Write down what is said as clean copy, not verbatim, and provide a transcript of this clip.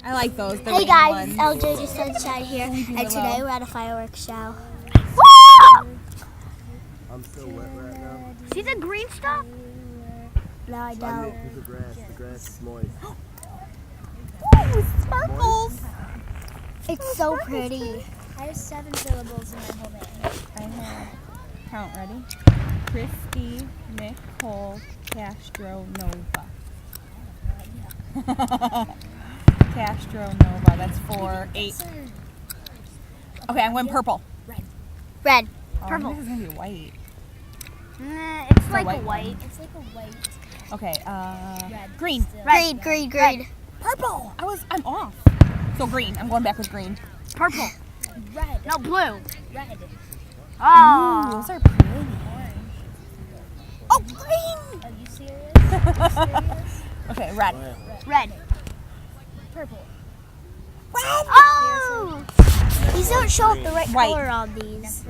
I like those. The Hey rainy guys, ones. LJ just Sunshine here, and today we're at a fireworks show. I'm still wet right now. See the green stuff? No, I I don't. made through the grass. The grass is moist. Ooh, sparkles. It's so pretty. I have 7 syllables in my whole name. I have, count, ready? Christy Nicole Castro Nova. Castro Nova, that's 4, 8. Okay, I'm going purple. Red. Oh, Purple. This is going to be white. It's The like white a white. one. It's like a white Okay, red. green. still. Green. Purple. I'm off. So green. I'm going back with green. Purple. Red. No, blue. Red. Ooh, Oh. those are pretty. Orange. Oh, green. Are you serious? Are you serious? Okay, red. Red. Purple. Red. Oh! These don't show up the right White. color on these.